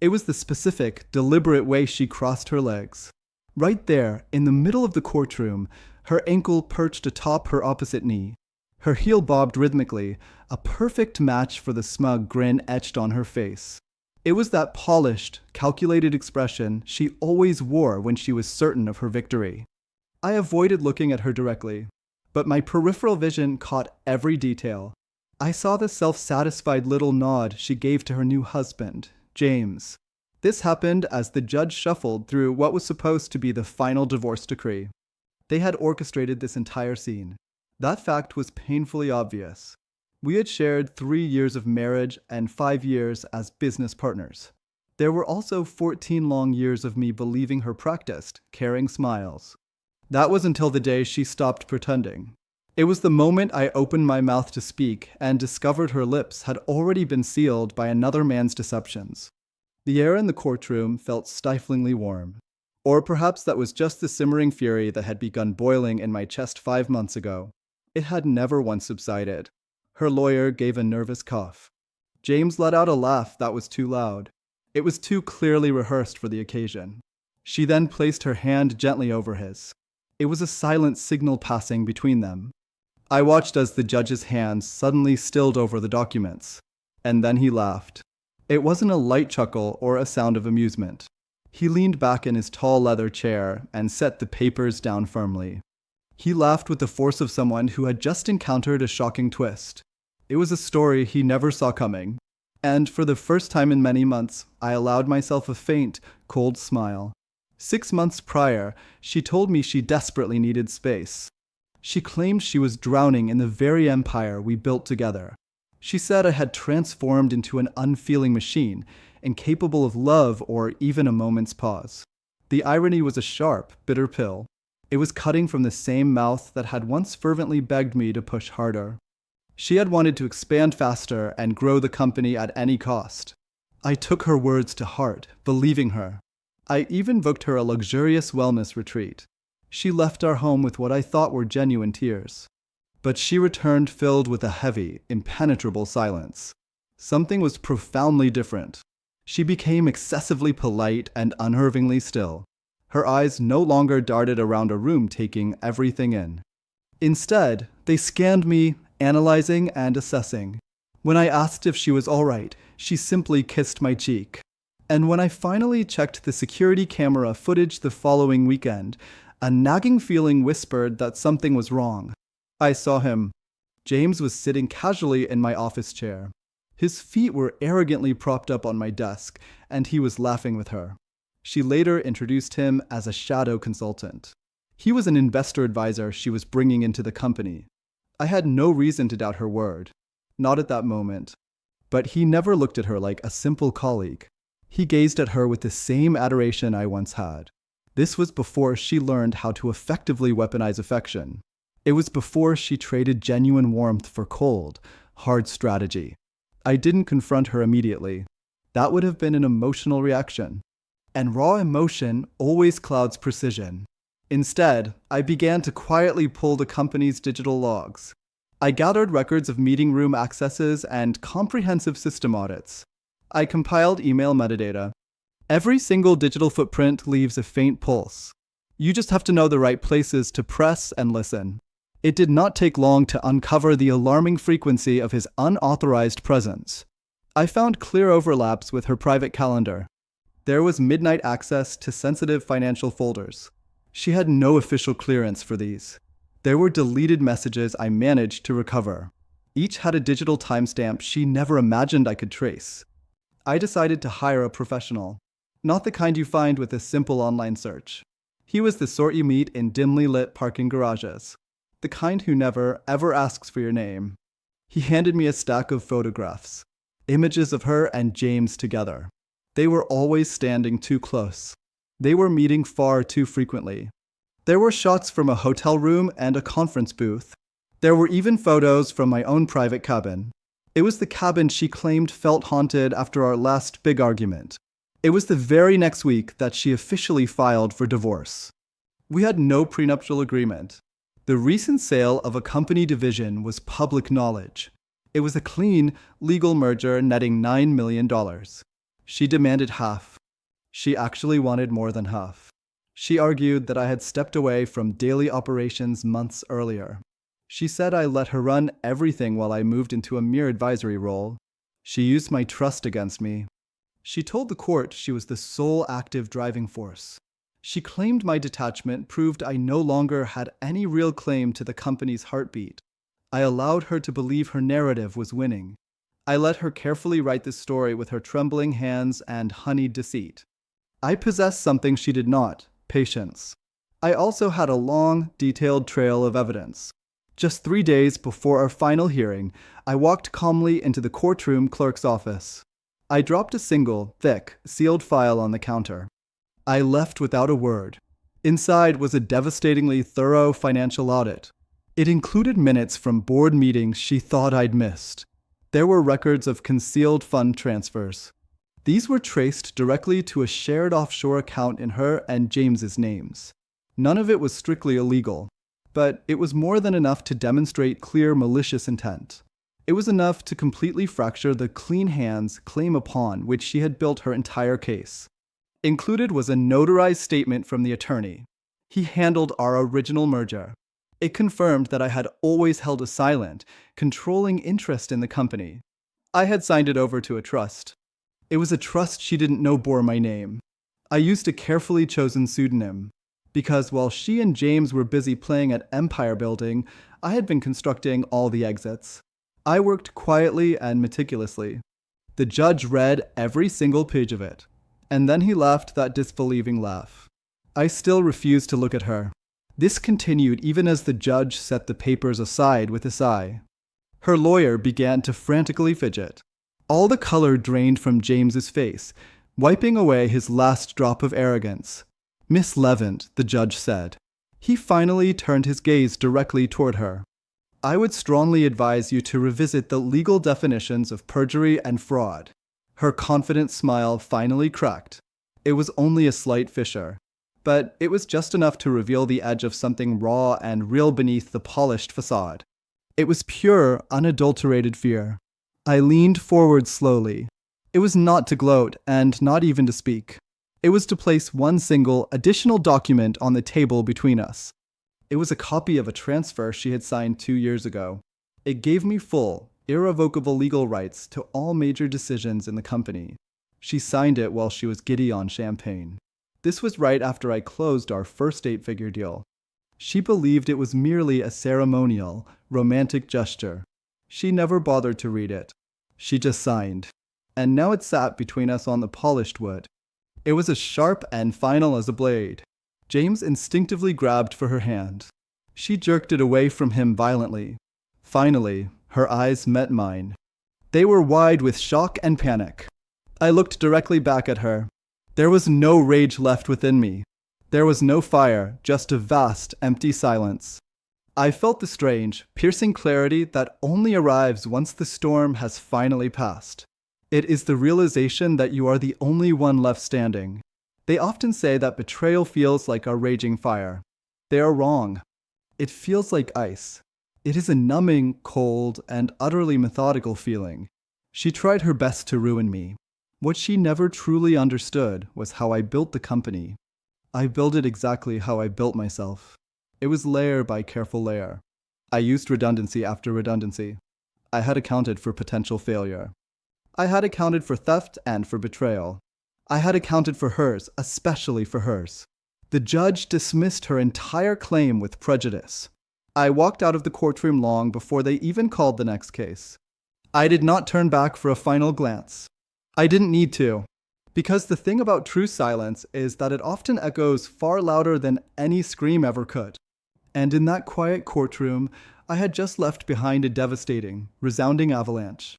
It was the specific, deliberate way she crossed her legs. Right there, in the middle of the courtroom, her ankle perched atop her opposite knee. Her heel bobbed rhythmically, a perfect match for the smug grin etched on her face. It was that polished, calculated expression she always wore when she was certain of her victory. I avoided looking at her directly, but my peripheral vision caught every detail. I saw the self-satisfied little nod she gave to her new husband, James. This happened as the judge shuffled through what was supposed to be the final divorce decree. They had orchestrated this entire scene. That fact was painfully obvious. We had shared 3 years of marriage and 5 years as business partners. There were also 14 long years of me believing her practiced, caring smiles. That was until the day she stopped pretending. It was the moment I opened my mouth to speak and discovered her lips had already been sealed by another man's deceptions. The air in the courtroom felt stiflingly warm. Or perhaps that was just the simmering fury that had begun boiling in my chest 5 months ago. It had never once subsided. Her lawyer gave a nervous cough. James let out a laugh that was too loud. It was too clearly rehearsed for the occasion. She then placed her hand gently over his. It was a silent signal passing between them. I watched as the judge's hands suddenly stilled over the documents. And then he laughed. It wasn't a light chuckle or a sound of amusement. He leaned back in his tall leather chair and set the papers down firmly. He laughed with the force of someone who had just encountered a shocking twist. It was a story he never saw coming. And for the first time in many months, I allowed myself a faint, cold smile. 6 months prior, she told me she desperately needed space. She claimed she was drowning in the very empire we built together. She said I had transformed into an unfeeling machine, incapable of love or even a moment's pause. The irony was a sharp, bitter pill. It was cutting from the same mouth that had once fervently begged me to push harder. She had wanted to expand faster and grow the company at any cost. I took her words to heart, believing her. I even booked her a luxurious wellness retreat. She left our home with what I thought were genuine tears. But she returned filled with a heavy, impenetrable silence. Something was profoundly different. She became excessively polite and unnervingly still. Her eyes no longer darted around a room taking everything in. Instead, they scanned me, analyzing and assessing. When I asked if she was all right, she simply kissed my cheek. And when I finally checked the security camera footage the following weekend, a nagging feeling whispered that something was wrong. I saw him. James was sitting casually in my office chair. His feet were arrogantly propped up on my desk, and he was laughing with her. She later introduced him as a shadow consultant. He was an investor advisor she was bringing into the company. I had no reason to doubt her word. Not at that moment. But he never looked at her like a simple colleague. He gazed at her with the same adoration I once had. This was before she learned how to effectively weaponize affection. It was before she traded genuine warmth for cold, hard strategy. I didn't confront her immediately. That would have been an emotional reaction. And raw emotion always clouds precision. Instead, I began to quietly pull the company's digital logs. I gathered records of meeting room accesses and comprehensive system audits. I compiled email metadata. Every single digital footprint leaves a faint pulse. You just have to know the right places to press and listen. It did not take long to uncover the alarming frequency of his unauthorized presence. I found clear overlaps with her private calendar. There was midnight access to sensitive financial folders. She had no official clearance for these. There were deleted messages I managed to recover. Each had a digital timestamp she never imagined I could trace. I decided to hire a professional. Not the kind you find with a simple online search. He was the sort you meet in dimly lit parking garages. The kind who never, ever asks for your name. He handed me a stack of photographs. Images of her and James together. They were always standing too close. They were meeting far too frequently. There were shots from a hotel room and a conference booth. There were even photos from my own private cabin. It was the cabin she claimed felt haunted after our last big argument. It was the very next week that she officially filed for divorce. We had no prenuptial agreement. The recent sale of a company division was public knowledge. It was a clean, legal merger netting $9 million. She demanded half. She actually wanted more than half. She argued that I had stepped away from daily operations months earlier. She said I let her run everything while I moved into a mere advisory role. She used my trust against me. She told the court she was the sole active driving force. She claimed my detachment proved I no longer had any real claim to the company's heartbeat. I allowed her to believe her narrative was winning. I let her carefully write this story with her trembling hands and honeyed deceit. I possessed something she did not: patience. I also had a long, detailed trail of evidence. Just 3 days before our final hearing, I walked calmly into the courtroom clerk's office. I dropped a single, thick, sealed file on the counter. I left without a word. Inside was a devastatingly thorough financial audit. It included minutes from board meetings she thought I'd missed. There were records of concealed fund transfers. These were traced directly to a shared offshore account in her and James's names. None of it was strictly illegal, but it was more than enough to demonstrate clear malicious intent. It was enough to completely fracture the clean hands claim upon which she had built her entire case. Included was a notarized statement from the attorney. He handled our original merger. It confirmed that I had always held a silent, controlling interest in the company. I had signed it over to a trust. It was a trust she didn't know bore my name. I used a carefully chosen pseudonym, because while she and James were busy playing at empire building, I had been constructing all the exits. I worked quietly and meticulously. The judge read every single page of it, and then he laughed that disbelieving laugh. I still refused to look at her. This continued even as the judge set the papers aside with a sigh. Her lawyer began to frantically fidget. All the color drained from James's face, wiping away his last drop of arrogance. "Miss Levant," the judge said. He finally turned his gaze directly toward her. "I would strongly advise you to revisit the legal definitions of perjury and fraud." Her confident smile finally cracked. It was only a slight fissure, but it was just enough to reveal the edge of something raw and real beneath the polished facade. It was pure, unadulterated fear. I leaned forward slowly. It was not to gloat and not even to speak. It was to place one single, additional document on the table between us. It was a copy of a transfer she had signed 2 years ago. It gave me full, irrevocable legal rights to all major decisions in the company. She signed it while she was giddy on champagne. This was right after I closed our first 8-figure deal. She believed it was merely a ceremonial, romantic gesture. She never bothered to read it. She just signed. And now it sat between us on the polished wood. It was as sharp and final as a blade. James instinctively grabbed for her hand. She jerked it away from him violently. Finally, her eyes met mine. They were wide with shock and panic. I looked directly back at her. There was no rage left within me. There was no fire, just a vast, empty silence. I felt the strange, piercing clarity that only arrives once the storm has finally passed. It is the realization that you are the only one left standing. They often say that betrayal feels like a raging fire. They are wrong. It feels like ice. It is a numbing, cold, and utterly methodical feeling. She tried her best to ruin me. What she never truly understood was how I built the company. I built it exactly how I built myself. It was layer by careful layer. I used redundancy after redundancy. I had accounted for potential failure. I had accounted for theft and for betrayal. I had accounted for hers, especially for hers. The judge dismissed her entire claim with prejudice. I walked out of the courtroom long before they even called the next case. I did not turn back for a final glance. I didn't need to, because the thing about true silence is that it often echoes far louder than any scream ever could. And in that quiet courtroom, I had just left behind a devastating, resounding avalanche.